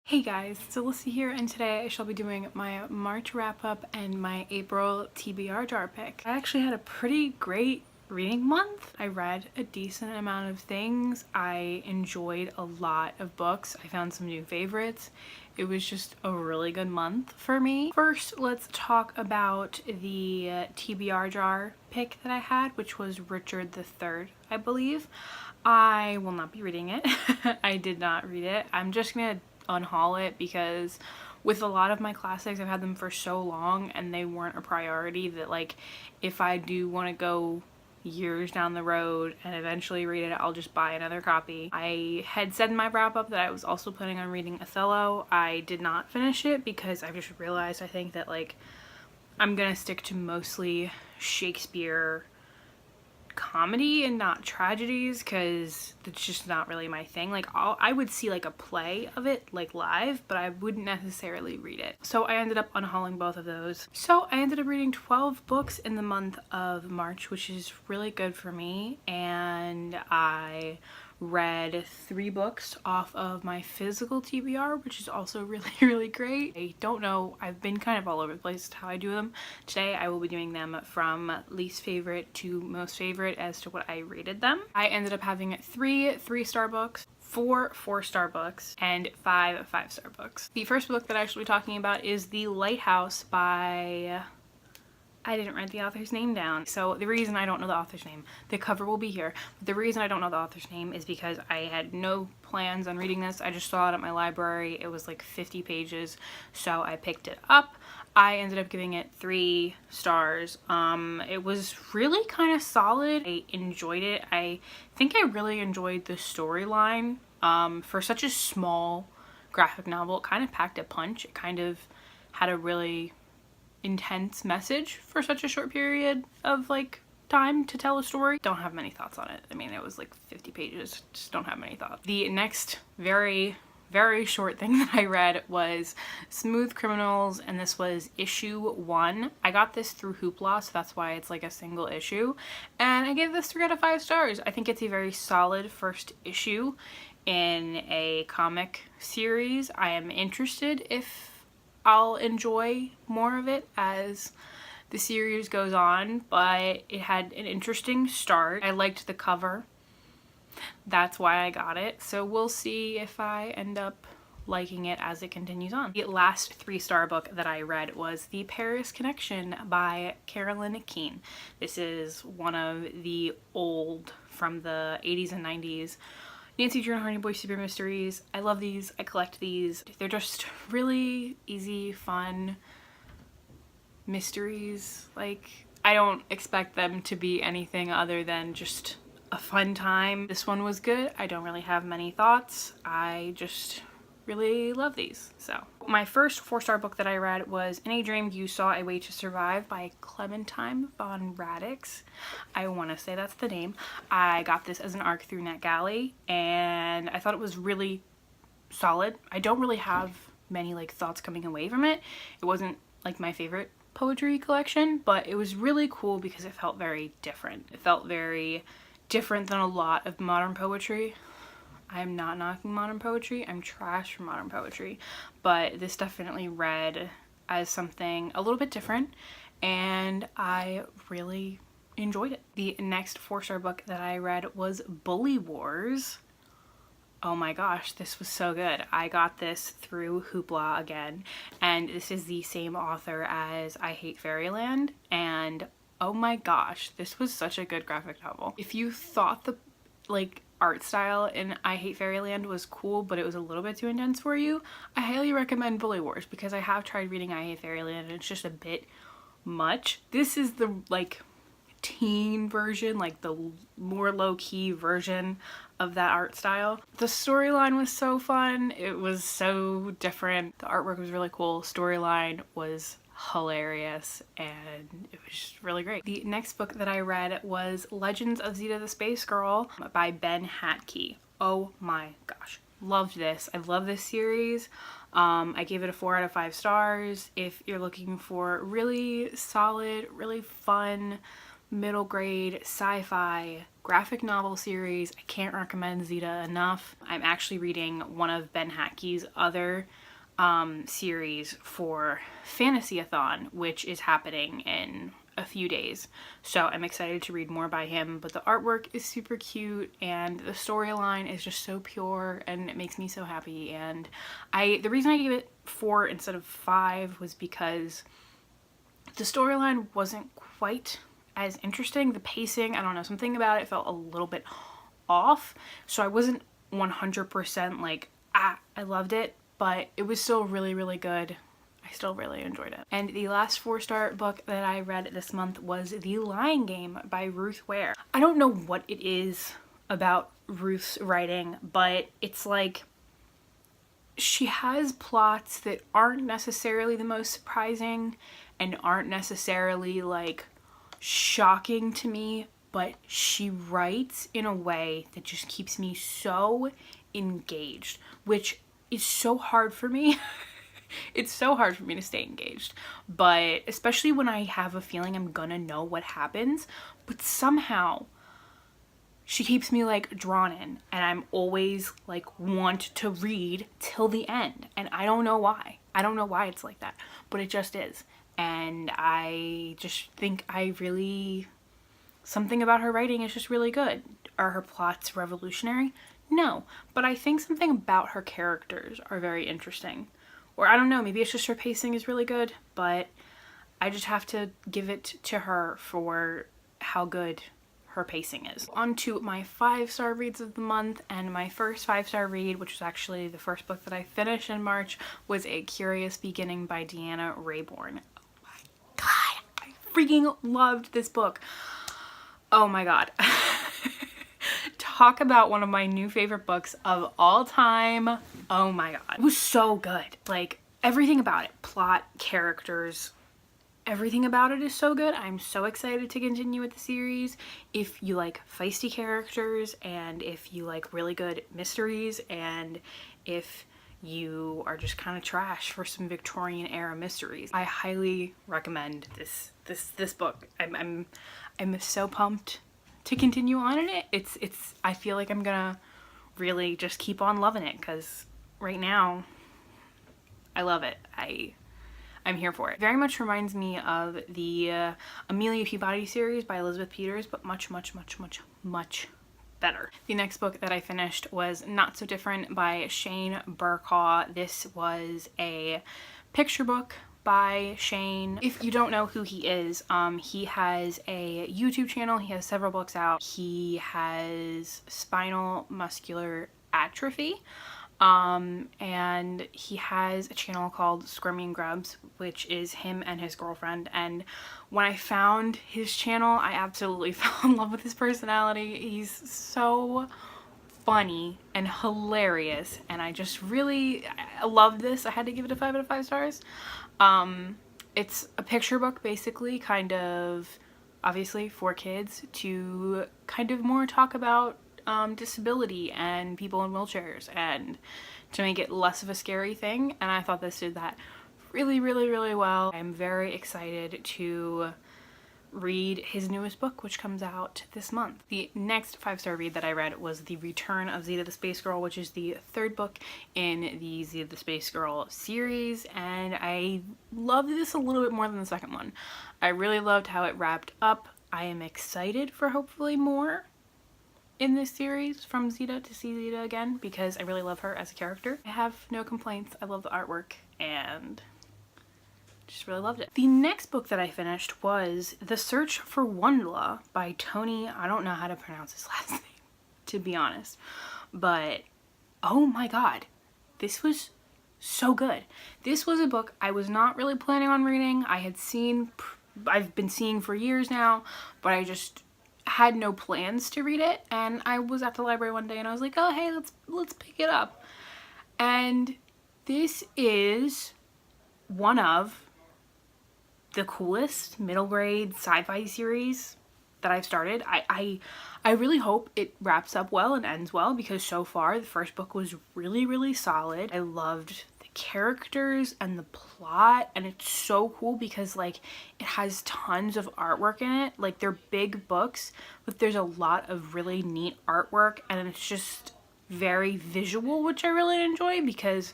Hey guys, it's Alyssa here, and today I shall be doing my March wrap-up and my April TBR jar pick. I actually had a pretty great reading month. I read a decent amount of things. I enjoyed a lot of books. I found some new favorites. It was just a really good month for me. First, let's talk about the TBR jar pick that I had, which was Richard III, I believe. I will not be reading it. I did not read it. I'm just gonna unhaul it because with a lot of my classics I've had them for so long and they weren't a priority that, like, if I do want to go years down the road and eventually read it, I'll just buy another copy. I had said in my wrap up that I was also planning on reading Othello. I did not finish it because I just realized I think that, like, I'm gonna stick to mostly Shakespeare comedy and not tragedies because it's just not really my thing. Like, I would see like a play of it like live, but I wouldn't necessarily read it. So I ended up unhauling both of those. So I ended up reading 12 books in the month of March, which is really good for me, and I read 3 books off of my physical TBR, which is also really great. I don't know, I've been kind of all over the place how I do them. Today I will be doing them from least favorite to most favorite as to what I rated them. I ended up having 3 3-star books, 4 4-star books, and 5 5-star books. The first book that I shall be talking about is The Lighthouse by... I didn't write the author's name down. So the reason I don't know the author's name, the cover will be here, but the reason I don't know the author's name is because I had no plans on reading this. I just saw it at my library. It was like 50 pages, so I picked it up. I ended up giving it 3 stars. It was really kind of solid. I enjoyed it. I think I really enjoyed the storyline. For such a small graphic novel, it kind of packed a punch. It kind of had a really intense message for such a short period of like time to tell a story. Don't have many thoughts on it. I mean, it was like 50 pages, just don't have many thoughts. The next very short thing that I read was Smooth Criminals, and this was issue 1. I got this through Hoopla, so that's why it's like a single issue, and I gave this 3 out of 5 stars. I think it's a very solid first issue in a comic series. I am interested if I'll enjoy more of it as the series goes on, but it had an interesting start. I liked the cover. That's why I got it. So we'll see if I end up liking it as it continues on. The last 3-star book that I read was The Paris Connection by Carolyn Keene. This is one of the old, from the 80s and 90s, Nancy Drew and Hardy Boy Super Mysteries. I love these. I collect these. They're just really easy, fun mysteries. Like, I don't expect them to be anything other than just a fun time. This one was good. I don't really have many thoughts. I just really love these. So my first 4-star book that I read was In a Dream You Saw a Way to Survive by Clementine von Radix. I want to say that's the name. I got this as an ARC through NetGalley, and I thought it was really solid. I don't really have many like thoughts coming away from it. It wasn't like my favorite poetry collection, but it was really cool because it felt very different. It felt very different than a lot of modern poetry. I'm not knocking modern poetry. I'm trash for modern poetry, but this definitely read as something a little bit different, and I really enjoyed it. The next 4-star book that I read was Bully Wars. Oh my gosh, this was so good. I got this through Hoopla again, and this is the same author as I Hate Fairyland, and oh my gosh, this was such a good graphic novel. If you thought the like art style in I Hate Fairyland was cool, but it was a little bit too intense for you, I highly recommend Bully Wars because I have tried reading I Hate Fairyland and it's just a bit much. This is the like teen version, like the more low-key version of that art style. The storyline was so fun. It was so different. The artwork was really cool. Storyline was hilarious, and it was just really great. The next book that I read was Legends of Zeta the Space Girl by Ben Hatke. Oh my gosh, loved this. I love this series. I gave it a 4 out of 5 stars. If you're looking for really solid, really fun middle grade sci-fi graphic novel series. I can't recommend Zeta enough. I'm actually reading one of Ben Hackey's other series for Fantasy-a-thon, which is happening in a few days. So I'm excited to read more by him, but the artwork is super cute and the storyline is just so pure and it makes me so happy. And the reason I gave it 4 instead of 5 was because the storyline wasn't quite as interesting. The pacing, I don't know, something about it felt a little bit off. So I wasn't 100% like, I loved it, but it was still really, really good. I still really enjoyed it. And the last 4-star book that I read this month was The Lying Game by Ruth Ware. I don't know what it is about Ruth's writing, but it's like she has plots that aren't necessarily the most surprising and aren't necessarily like shocking to me, but she writes in a way that just keeps me so engaged, which is so hard for me. It's so hard for me to stay engaged, but especially when I have a feeling I'm gonna know what happens, but somehow she keeps me like drawn in and I'm always like want to read till the end, and I don't know why. I don't know why it's like that, but it just is. And I just think something about her writing is just really good. Are her plots revolutionary? No, but I think something about her characters are very interesting. Or I don't know, maybe it's just her pacing is really good, but I just have to give it to her for how good her pacing is. On to my 5-star reads of the month, and my first 5-star read, which was actually the first book that I finished in March, was A Curious Beginning by Deanna Raybourn. Oh my god, I freaking loved this book. Oh my god. Talk about one of my new favorite books of all time. Oh my god. It was so good. Like, everything about it, plot, characters, everything about it is so good. I'm so excited to continue with the series. If you like feisty characters, and if you like really good mysteries, and if you are just kind of trash for some Victorian era mysteries, I highly recommend this book. I'm so pumped to continue on in it. I feel like I'm gonna really just keep on loving it, because right now I love it. I'm here for it. Very much reminds me of the Amelia Peabody series by Elizabeth Peters, but much, much, much, much, much better. The next book that I finished was Not So Different by Shane Burkaw. This was a picture book by Shane. If you don't know who he is, he has a YouTube channel. He has several books out. He has spinal muscular atrophy, and he has a channel called Squirmy Grubs, which is him and his girlfriend. And when I found his channel, I absolutely fell in love with his personality. He's so funny and hilarious, and I love this. I had to give it a 5 out of 5 stars. It's a picture book, basically, kind of obviously for kids, to kind of more talk about disability and people in wheelchairs, and to make it less of a scary thing. And I thought this did that really, really, really well. I'm very excited to read his newest book, which comes out this month. The next 5-star read that I read was The Return of Zeta the Space Girl, which is the 3rd book in the Zeta the Space Girl series, and I loved this a little bit more than the second one. I really loved how it wrapped up. I am excited for hopefully more in this series from Zeta, to see Zeta again, because I really love her as a character. I have no complaints. I love the artwork and just really loved it. The next book that I finished was The Search for Wondla by Tony, I don't know how to pronounce his last name, to be honest, but oh my god, this was so good. This was a book I was not really planning on reading. I've been seeing for years now, but I just had no plans to read it, and I was at the library one day and I was like, oh hey, let's pick it up. And this is one of the coolest middle grade sci-fi series that I've started. I really hope it wraps up well and ends well, because so far the first book was really, really solid. I loved the characters and the plot, and it's so cool because like it has tons of artwork in it. Like they're big books, but there's a lot of really neat artwork, and it's just very visual, which I really enjoy because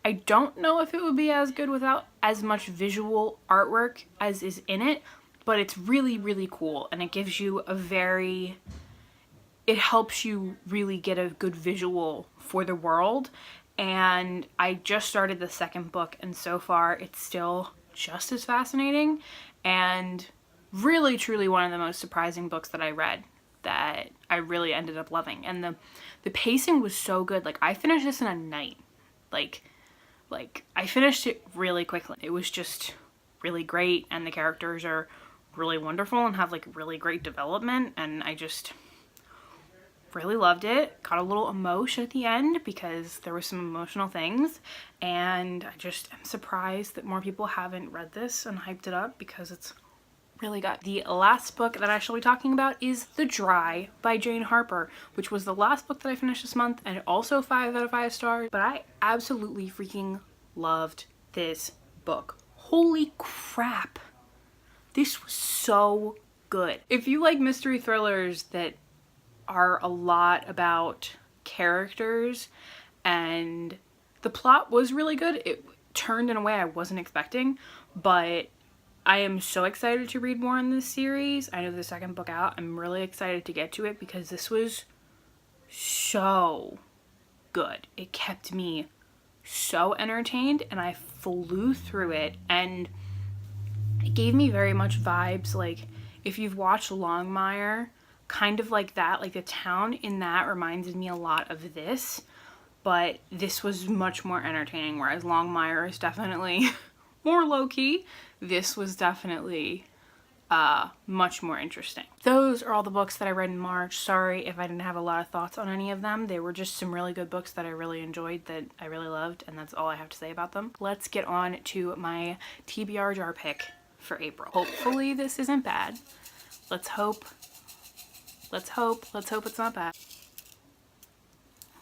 I don't know if it would be as good without as much visual artwork as is in it, but it's really, really cool, and it gives you it helps you really get a good visual for the world. And I just started the second book, and so far it's still just as fascinating and really truly one of the most surprising books that I read that I really ended up loving. And the pacing was so good. Like I finished this in a night. Like I finished it really quickly. It was just really great, and the characters are really wonderful and have like really great development, and I just really loved it. Got a little emotion at the end because there were some emotional things, and I just am surprised that more people haven't read this and hyped it up because it's really good. The last book that I shall be talking about is The Dry by Jane Harper, which was the last book that I finished this month, and also 5 out of 5 stars, but I absolutely freaking loved this book. Holy crap. This was so good. If you like mystery thrillers that are a lot about characters and the plot was really good, it turned in a way I wasn't expecting, but I am so excited to read more in this series. I know the second book out. I'm really excited to get to it because this was so good. It kept me so entertained, and I flew through it, and it gave me very much vibes like if you've watched Longmire, kind of like that. Like the town in that reminded me a lot of this, but this was much more entertaining, whereas Longmire is definitely more low-key. This was definitely much more interesting. Those are all the books that I read in March. Sorry if I didn't have a lot of thoughts on any of them. They were just some really good books that I really enjoyed, that I really loved, and that's all I have to say about them. Let's get on to my TBR jar pick for April. Hopefully this isn't bad. Let's hope it's not bad.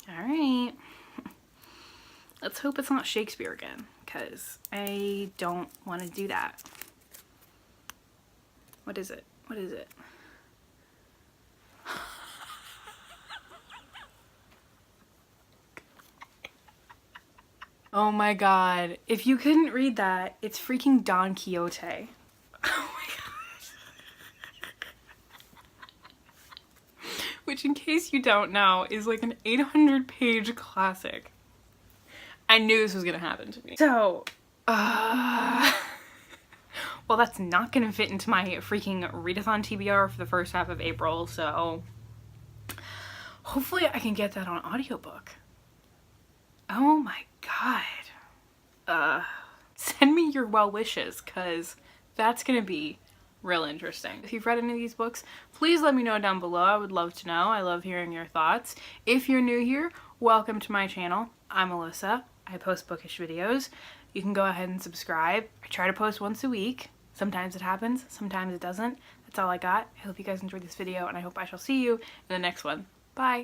All right. Let's hope it's not Shakespeare again, because I don't want to do that. What is it? What is it? Oh my god. If you couldn't read that, it's freaking Don Quixote. Oh my god. Which, in case you don't know, is like an 800-page classic. I knew this was gonna happen to me. So, well, that's not gonna fit into my freaking readathon TBR for the first half of April, so hopefully I can get that on audiobook. Oh my god. Send me your well wishes, because that's gonna be real interesting. If you've read any of these books, please let me know down below. I would love to know. I love hearing your thoughts. If you're new here, welcome to my channel. I'm Alyssa. I post bookish videos. You can go ahead and subscribe. I try to post once a week. Sometimes it happens, sometimes it doesn't. That's all I got. I hope you guys enjoyed this video, and I hope I shall see you in the next one. Bye!